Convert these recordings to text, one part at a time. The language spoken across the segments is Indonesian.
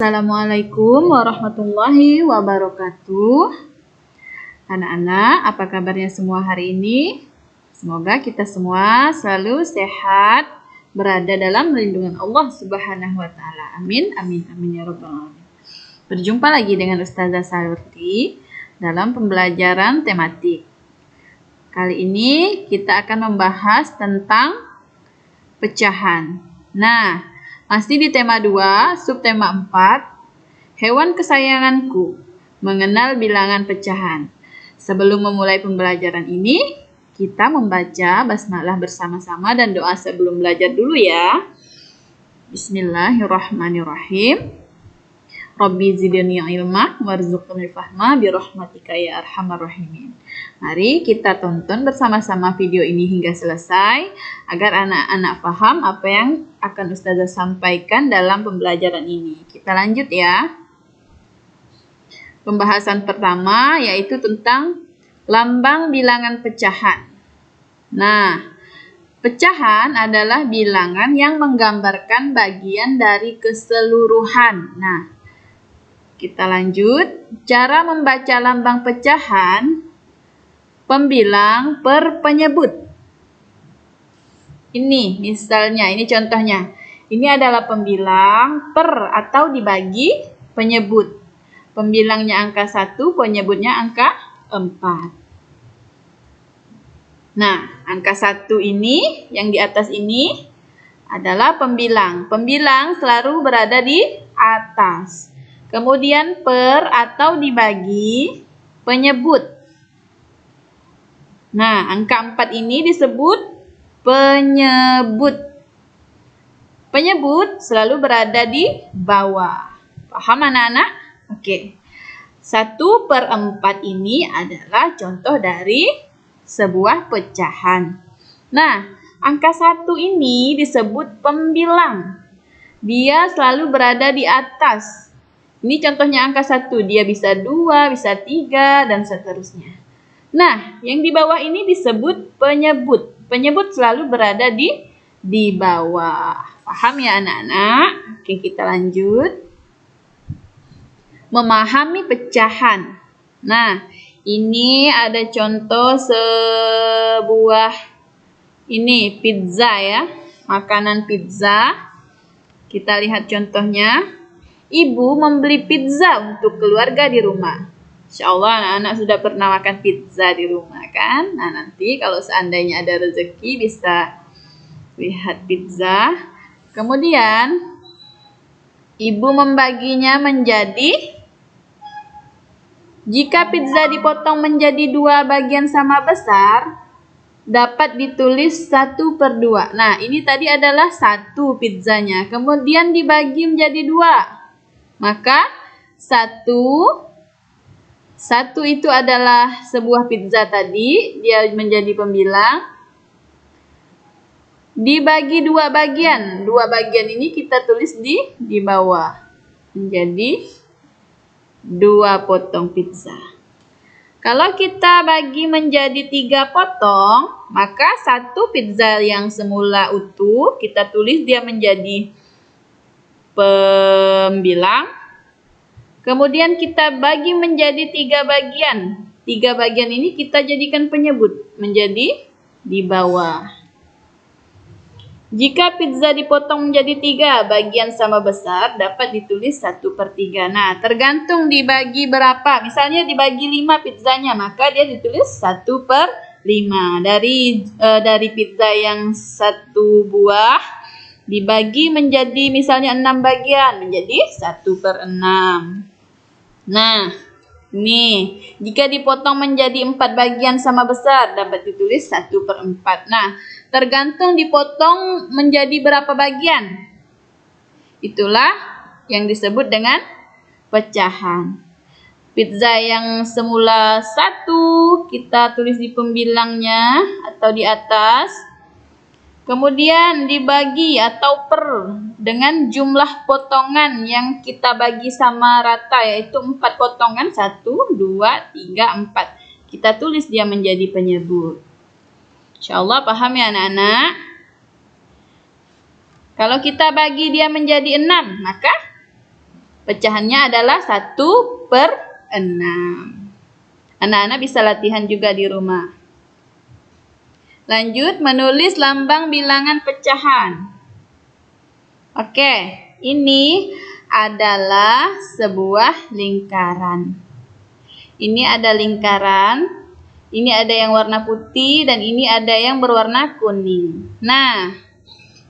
Assalamualaikum warahmatullahi wabarakatuh. Anak-anak, apa kabarnya semua hari ini? Semoga kita semua selalu sehat, berada dalam lindungan Allah Subhanahu wa taala. Amin, amin, amin ya rabbal alamin. Berjumpa lagi dengan Ustazah Salurti dalam pembelajaran tematik. Kali ini kita akan membahas tentang pecahan. Nah, masih di tema 2, subtema 4, hewan kesayanganku, mengenal bilangan pecahan. Sebelum memulai pembelajaran ini, kita membaca basmalah bersama-sama dan doa sebelum belajar dulu ya. Bismillahirrahmanirrahim. Rabbi zidni ilma warzuqni fahma birahmatika ya arhamar rahimin. Mari kita tonton bersama-sama video ini hingga selesai agar anak-anak paham apa yang akan Ustazah sampaikan dalam pembelajaran ini. Kita lanjut ya. Pembahasan pertama yaitu tentang lambang bilangan pecahan. Nah, pecahan adalah bilangan yang menggambarkan bagian dari keseluruhan. Nah, kita lanjut. Cara membaca lambang pecahan, pembilang per penyebut. Ini misalnya, ini contohnya. Ini adalah pembilang per atau dibagi penyebut. Pembilangnya angka 1, penyebutnya angka 4. Nah, angka 1 ini, yang di atas ini adalah pembilang. Pembilang selalu berada di atas. Kemudian per atau dibagi penyebut. Nah, angka 4 ini disebut penyebut. Penyebut selalu berada di bawah. Paham anak-anak? Oke. 1/4 ini adalah contoh dari sebuah pecahan. Nah, angka 1 ini disebut pembilang. Dia selalu berada di atas. Ini contohnya angka 1, dia bisa 2, bisa 3, dan seterusnya. Nah, yang di bawah ini disebut penyebut. Penyebut selalu berada di bawah. Paham ya anak-anak? Oke, kita lanjut. Memahami pecahan. Nah, ini ada contoh sebuah ini pizza ya. Makanan pizza. Kita lihat contohnya. Ibu membeli pizza untuk keluarga di rumah. Insya Allah anak-anak sudah pernah makan pizza di rumah kan? Nah nanti kalau seandainya ada rezeki bisa lihat pizza. Kemudian ibu membaginya menjadi, jika pizza dipotong menjadi 2 bagian sama besar, dapat ditulis 1/2. Nah ini tadi adalah 1 pizzanya. Kemudian dibagi menjadi 2. Maka 1 itu adalah sebuah pizza tadi, dia menjadi pembilang. Dibagi 2 bagian. 2 bagian ini kita tulis di bawah. Menjadi 2 potong pizza. Kalau kita bagi menjadi 3 potong, maka 1 pizza yang semula utuh kita tulis dia menjadi pembilang. Kemudian kita bagi menjadi 3 bagian. 3 bagian ini kita jadikan penyebut menjadi di bawah. Jika pizza dipotong menjadi 3 bagian sama besar, dapat ditulis 1/3. Nah, tergantung dibagi berapa. Misalnya dibagi 5 pizzanya, maka dia ditulis 1/5. Dari pizza yang 1 buah dibagi menjadi misalnya 6 bagian, menjadi 1/6. Nah, nih, jika dipotong menjadi 4 bagian sama besar, dapat ditulis 1/4. Nah, tergantung dipotong menjadi berapa bagian. Itulah yang disebut dengan pecahan. Pizza yang semula 1, kita tulis di pembilangnya atau di atas. Kemudian dibagi atau per dengan jumlah potongan yang kita bagi sama rata, yaitu 4 potongan, 1, 2, 3, 4. Kita tulis dia menjadi penyebut. Insya Allah paham ya anak-anak? Kalau kita bagi dia menjadi 6, maka Pecahannya adalah 1/6. Anak-anak bisa latihan juga di rumah. Lanjut, menulis lambang bilangan pecahan. Oke, ini adalah sebuah lingkaran. Ini ada lingkaran, ini ada yang warna putih, dan ini ada yang berwarna kuning. Nah,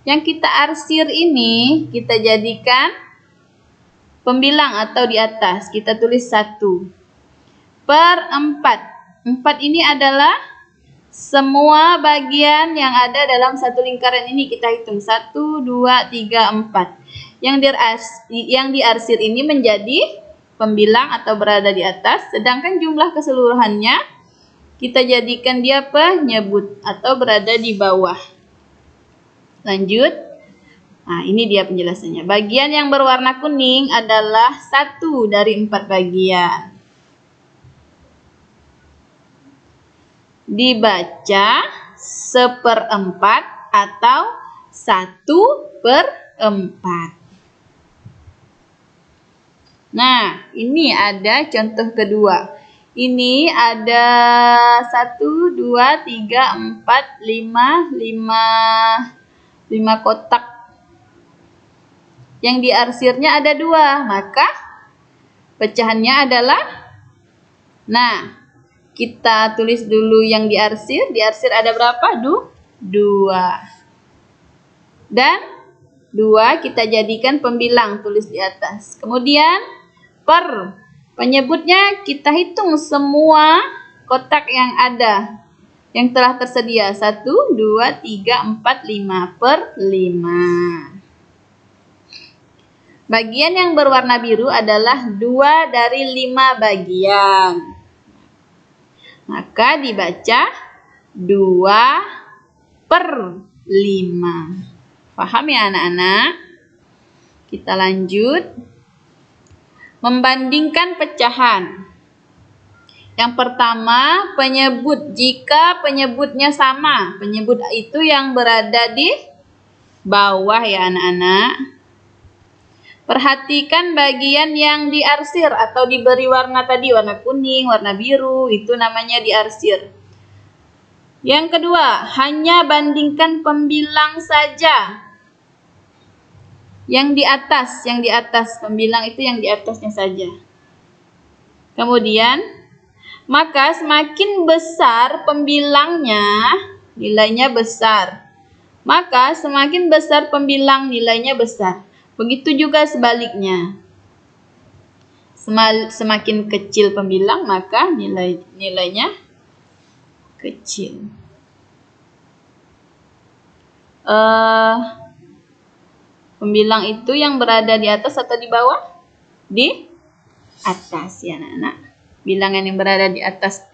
yang kita arsir ini kita jadikan pembilang atau di atas. Kita tulis 1/4. 4 ini adalah semua bagian yang ada dalam satu lingkaran ini. Kita hitung 1, 2, 3, 4. Yang diarsir ini menjadi pembilang atau berada di atas, sedangkan jumlah keseluruhannya kita jadikan dia penyebut atau berada di bawah. Lanjut. Nah, ini dia penjelasannya. Bagian yang berwarna kuning adalah 1 dari 4 bagian. Dibaca 1/4 atau 1/4. Nah, ini ada contoh kedua. Ini ada 1, 2, 3, 4, 5 kotak. Yang diarsirnya ada 2, maka pecahannya adalah, nah, kita tulis dulu yang diarsir. Diarsir ada berapa? 2. Dan 2 kita jadikan pembilang, tulis di atas. Kemudian penyebutnya kita hitung semua kotak yang ada, yang telah tersedia. 1, 2, 3, 4, 5/5. Bagian yang berwarna biru adalah 2 dari 5 bagian. Maka dibaca 2/5. Paham ya anak-anak? Kita lanjut. Membandingkan pecahan. Yang pertama, penyebut. Jika penyebutnya sama, penyebut itu yang berada di bawah ya anak-anak. Perhatikan bagian yang diarsir atau diberi warna tadi, warna kuning, warna biru, itu namanya diarsir. Yang kedua, hanya bandingkan pembilang saja. Yang di atas pembilang itu yang di atasnya saja. Kemudian, maka semakin besar pembilangnya, nilainya besar. Maka semakin besar pembilang, nilainya besar. Begitu juga sebaliknya. Semakin kecil pembilang, maka nilainya kecil. Pembilang itu yang berada di atas atau di bawah? Di atas ya anak-anak. Bilangan yang berada di atas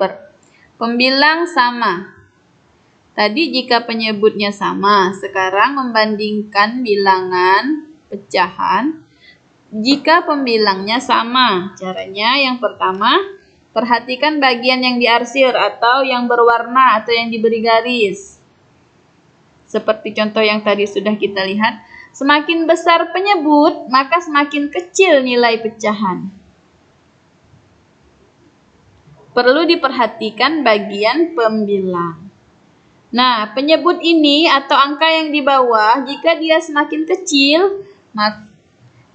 pembilang sama. Tadi jika penyebutnya sama, sekarang membandingkan bilangan pecahan jika pembilangnya sama. Caranya yang pertama, perhatikan bagian yang diarsir atau yang berwarna atau yang diberi garis. Seperti contoh yang tadi sudah kita lihat, semakin besar penyebut, maka semakin kecil nilai pecahan. Perlu diperhatikan bagian pembilang. Nah, penyebut ini atau angka yang di bawah, jika dia semakin kecil,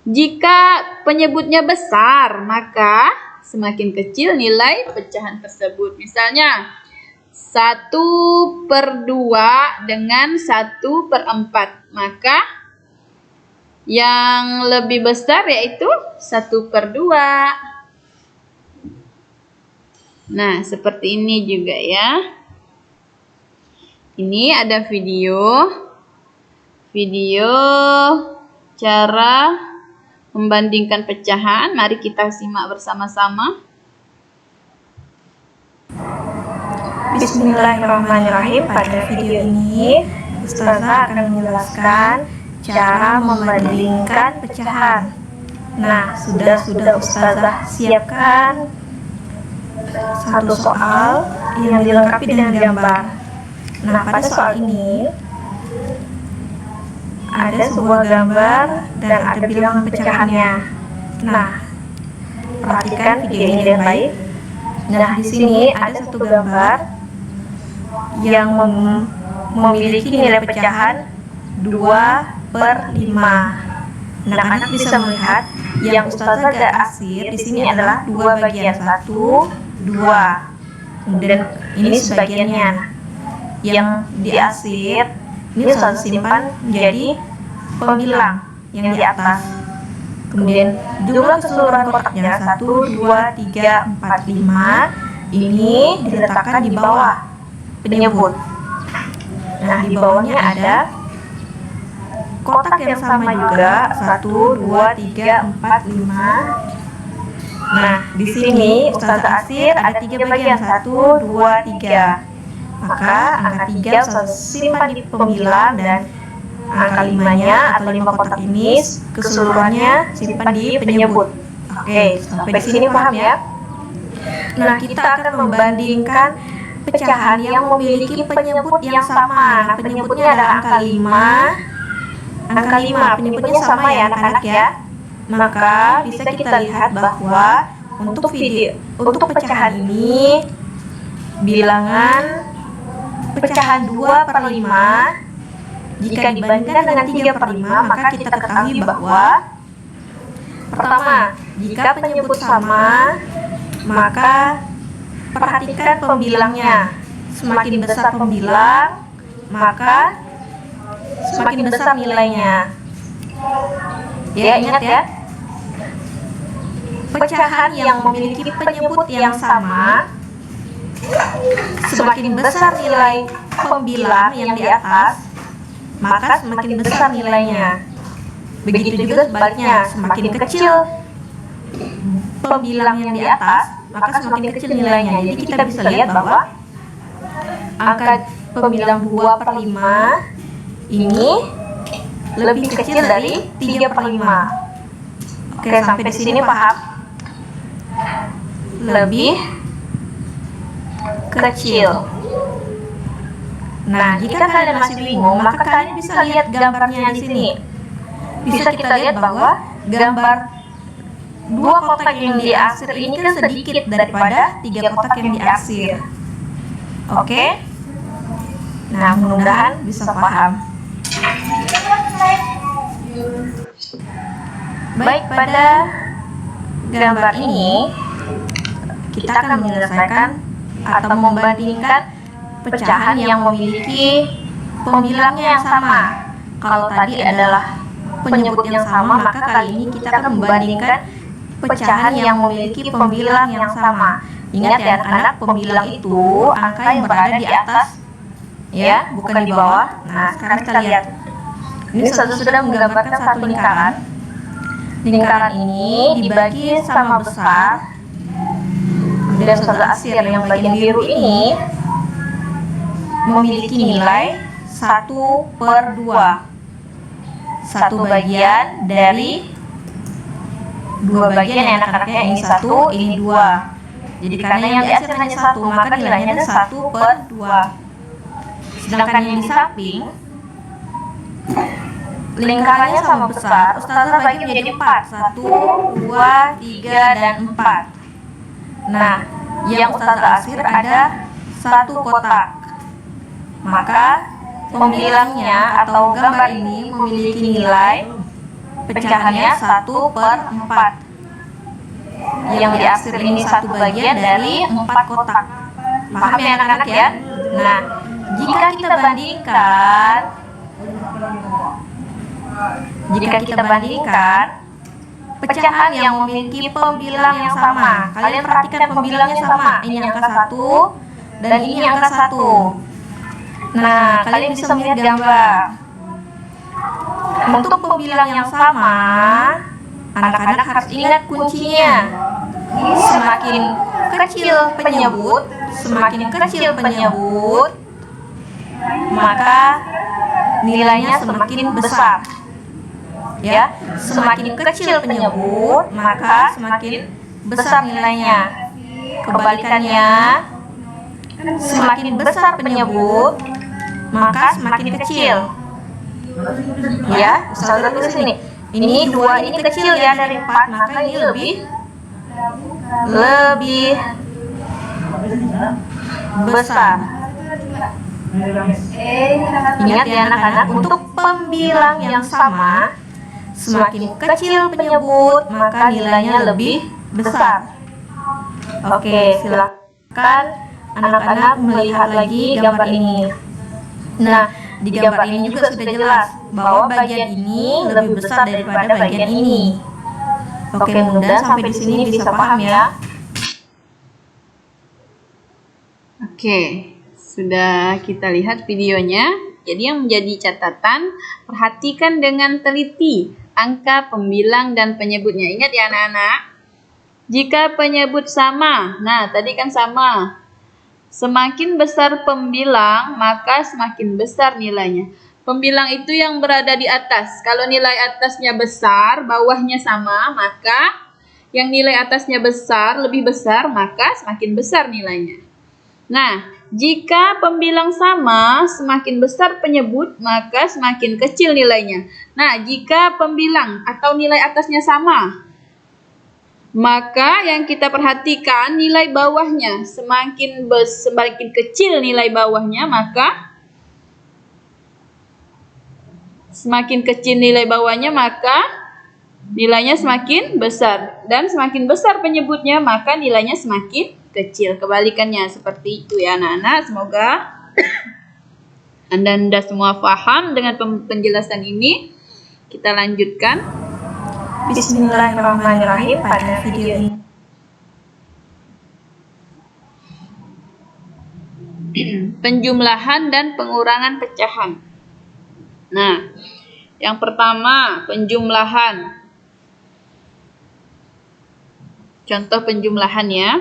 jika penyebutnya besar, maka semakin kecil nilai pecahan tersebut. Misalnya, 1/2 dengan 1/4. Maka yang lebih besar yaitu 1/2. Nah, seperti ini juga ya. Ini ada video cara membandingkan pecahan. Mari kita simak bersama-sama. Bismillahirrahmanirrahim. Pada video ini, Ustazah akan menjelaskan cara membandingkan pecahan. Nah, sudah Ustazah siapkan satu soal yang dilengkapi dengan gambar. Nah, pada soal ini ada sebuah gambar dan ada bilangan pecahannya. Nah, perhatikan video ini dengan baik. Nah, di sini ada satu gambar yang memiliki nilai pecahan 2/5. Anak-anak bisa melihat yang Ustazah gak asir di sini adalah 2 bagian, 1, 2. Kemudian ini sebagiannya. Yang diasir ini Ustazah simpan menjadi pembilang yang di atas. Kemudian jumlah keseluruhan kotaknya 1, 2, 3, 4, 5 ini diletakkan di bawah penyebut. Nah, di bawahnya ada kotak yang sama juga, 1, 2, 3, 4, 5. Nah, di sini Ustazah asir ada 3 bagian, 1, 2, 3. Maka angka 3 Ustazah simpan di pembilang dan angka 5-nya atau 5 kotak ini keseluruhannya simpan di penyebut. Oke, sampai di sini paham ya? Nah, kita akan membandingkan pecahan yang memiliki penyebut yang sama. Nah, penyebutnya adalah angka 5. Angka 5 penyebutnya sama ya anak-anak ya. Maka bisa kita lihat bahwa untuk pecahan ini bilangan pecahan 2/5 jika dibandingkan dengan 3/5, maka kita ketahui bahwa pertama, jika penyebut sama, maka perhatikan pembilangnya. Semakin besar pembilang, maka semakin besar nilainya. Ya, ingat ya. Pecahan yang memiliki penyebut yang sama, semakin besar nilai pembilang yang di atas, maka semakin besar nilainya. Begitu juga sebaliknya, semakin kecil pembilang yang di atas, maka semakin kecil nilainya. Jadi kita bisa lihat bahwa angka pembilang 2/5 ini lebih kecil dari 3/5. Oke, sampai di sini paham? Lebih kecil. Nah, jika kalian masih bingung, maka kalian bisa lihat gambarnya di sini. Bisa kita lihat bahwa gambar 2 kotak yang diarsir ini kan sedikit daripada 3 kotak yang diarsir. Oke? Nah, mudah-mudahan bisa paham. Baik, pada gambar ini kita akan menyelesaikan atau membandingkan pecahan yang memiliki pembilangnya yang sama. Kalau tadi adalah penyebut yang sama, maka kali ini kita akan membandingkan pecahan yang memiliki pembilang yang sama. Ingat ya anak-anak, pembilang itu angka yang berada di atas ya, bukan di bawah. Nah, sekarang kita lihat. Ini sudah menggambarkan satu lingkaran. Lingkaran ini dibagi sama besar. Dan Ustazah asir yang bagian biru ini memiliki nilai 1/2. Satu bagian dari 2 bagian ya anak-anaknya, ini 1, ini 2. Jadi karena yang diarsir hanya 1, maka nilainya adalah 1/2. Sedangkan yang di samping lingkarannya sama besar, Ustazah bagi menjadi 4. 1, 2, 3, dan 4. Nah, yang Ustazah asir ada 1 kotak. Maka pembilangnya atau gambar ini memiliki nilai pecahannya 1/4. Yang diarsir ini 1 bagian dari 4 kotak. Paham ya anak-anak ya? Nah, jika kita bandingkan pecahan yang memiliki pembilang yang sama. Kalian perhatikan pembilangnya sama. Ini angka 1 dan ini angka 1. Nah, kalian bisa melihat gambar. Untuk pembilang yang sama, anak-anak harus ingat kuncinya. Semakin kecil penyebut, maka nilainya semakin besar. Ya, semakin kecil penyebut, maka semakin besar nilainya. Kebalikannya, semakin besar penyebut, maka semakin kecil. Ya, Ustazah tulis ini. Ini 2 ini kecil ya dari 4, maka ini lebih besar. Ingat ya anak-anak, untuk pembilang yang sama, semakin kecil penyebut, maka nilainya lebih besar. Oke, silakan anak-anak melihat lagi gambar ini. Nah, di gambar ini juga sudah jelas bahwa bagian ini lebih besar daripada bagian ini. Oke, mudah-mudahan sampai di sini bisa paham ya. Oke, sudah kita lihat videonya. Jadi yang menjadi catatan, perhatikan dengan teliti angka pembilang dan penyebutnya. Ingat ya anak-anak, jika penyebut sama, nah tadi kan sama, semakin besar pembilang, maka semakin besar nilainya. Pembilang itu yang berada di atas. Kalau nilai atasnya besar, bawahnya sama, maka yang nilai atasnya besar, lebih besar, maka semakin besar nilainya. Nah, jika pembilang sama, semakin besar penyebut, maka semakin kecil nilainya. Nah, jika pembilang atau nilai atasnya sama, maka yang kita perhatikan nilai bawahnya. Semakin kecil nilai bawahnya, maka semakin kecil nilai bawahnya, maka nilainya semakin besar. Dan semakin besar penyebutnya, maka nilainya semakin kecil. Kebalikannya seperti itu ya anak-anak. Semoga Anda semua paham dengan penjelasan ini. Kita lanjutkan. Bismillahirrahmanirrahim pada video ini. Penjumlahan dan pengurangan pecahan. Nah, yang pertama penjumlahan. Contoh penjumlahan ya.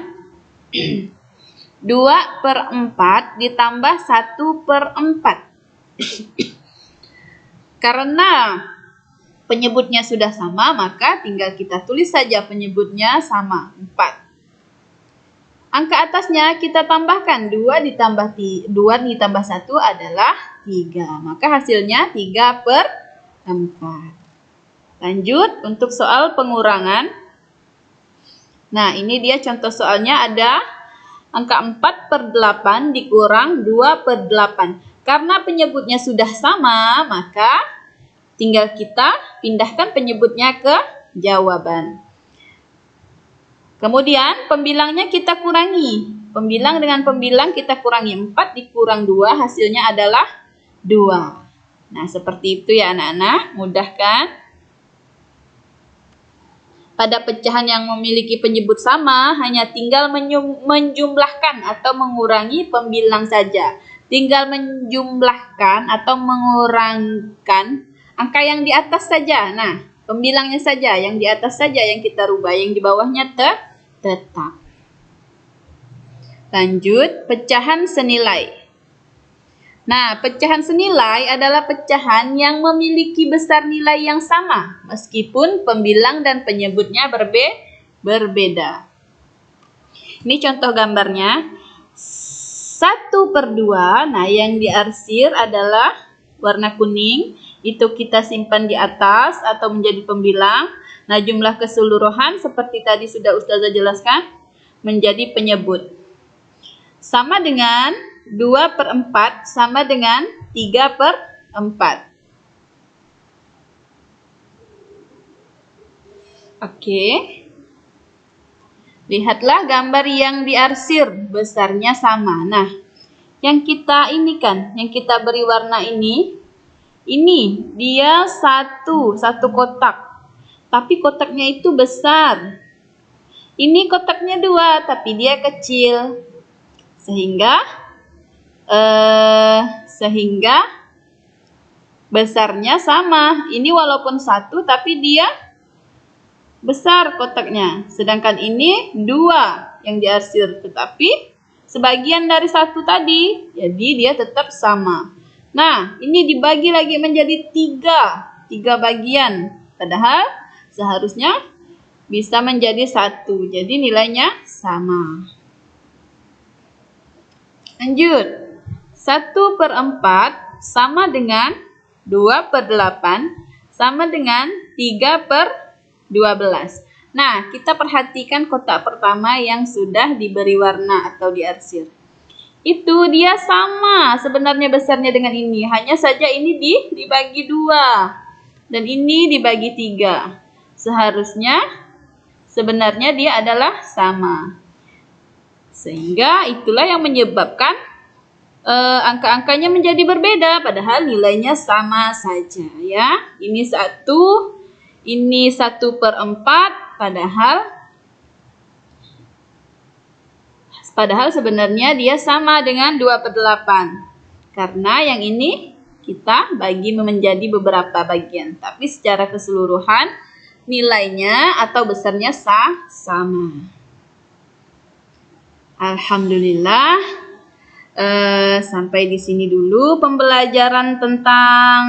2/4 ditambah 1/4. Karena penyebutnya sudah sama, maka tinggal kita tulis saja penyebutnya sama, 4. Angka atasnya kita tambahkan, 2 ditambah 1 adalah 3. Maka hasilnya 3/4. Lanjut untuk soal pengurangan. Nah, ini dia contoh soalnya, ada angka 4/8 dikurang 2/8. Karena penyebutnya sudah sama, maka tinggal kita pindahkan penyebutnya ke jawaban. Kemudian pembilangnya kita kurangi. Pembilang dengan pembilang kita kurangi. 4 dikurang 2 hasilnya adalah 2. Nah, seperti itu ya anak-anak. Mudah kan? Pada pecahan yang memiliki penyebut sama, hanya tinggal menjumlahkan atau mengurangi pembilang saja. Tinggal menjumlahkan atau mengurangkan angka yang di atas saja. Nah, pembilangnya saja, yang di atas saja yang kita rubah, yang di bawahnya tetap. Lanjut, pecahan senilai. Nah, pecahan senilai adalah pecahan yang memiliki besar nilai yang sama, meskipun pembilang dan penyebutnya berbeda. Ini contoh gambarnya. 1/2, nah yang diarsir adalah warna kuning, itu kita simpan di atas atau menjadi pembilang. Nah, jumlah keseluruhan seperti tadi sudah Ustazah jelaskan menjadi penyebut. Sama dengan 2/4 sama dengan 3/4. Oke. Lihatlah gambar yang diarsir, besarnya sama. Nah, yang kita ini kan, yang kita beri warna ini dia satu kotak. Tapi kotaknya itu besar. Ini kotaknya 2, tapi dia kecil. Sehingga besarnya sama. Ini walaupun 1, tapi dia besar kotaknya. Sedangkan ini 2 yang diarsir, tetapi sebagian dari 1 tadi, jadi dia tetap sama. Nah, ini dibagi lagi menjadi 3 bagian. Padahal seharusnya bisa menjadi 1. Jadi nilainya sama. Lanjut. 1/4 sama dengan 2/8 sama dengan 3/12. Nah, kita perhatikan kotak pertama yang sudah diberi warna atau diarsir. Itu dia sama sebenarnya besarnya dengan ini. Hanya saja ini dibagi 2. Dan ini dibagi 3. Seharusnya sebenarnya dia adalah sama. Sehingga itulah yang menyebabkan angka-angkanya menjadi berbeda. Padahal nilainya sama saja ya. Ini 1, ini 1/4. Padahal sebenarnya dia sama dengan 2/8. Karena yang ini kita bagi menjadi beberapa bagian. Tapi secara keseluruhan nilainya atau besarnya sama. Alhamdulillah. Sampai di sini dulu pembelajaran tentang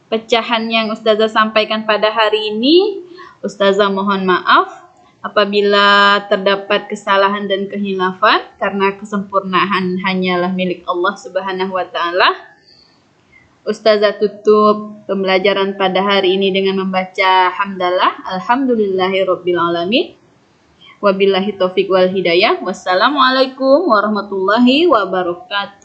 pecahan yang Ustazah sampaikan pada hari ini. Ustazah mohon maaf apabila terdapat kesalahan dan kehilafan, karena kesempurnaan hanyalah milik Allah Subhanahu wa taala. Ustazah tutup pembelajaran pada hari ini dengan membaca hamdalah, alhamdulillahirabbil alamin. Wabillahi taufik wal hidayah. Wassalamualaikum warahmatullahi wabarakatuh.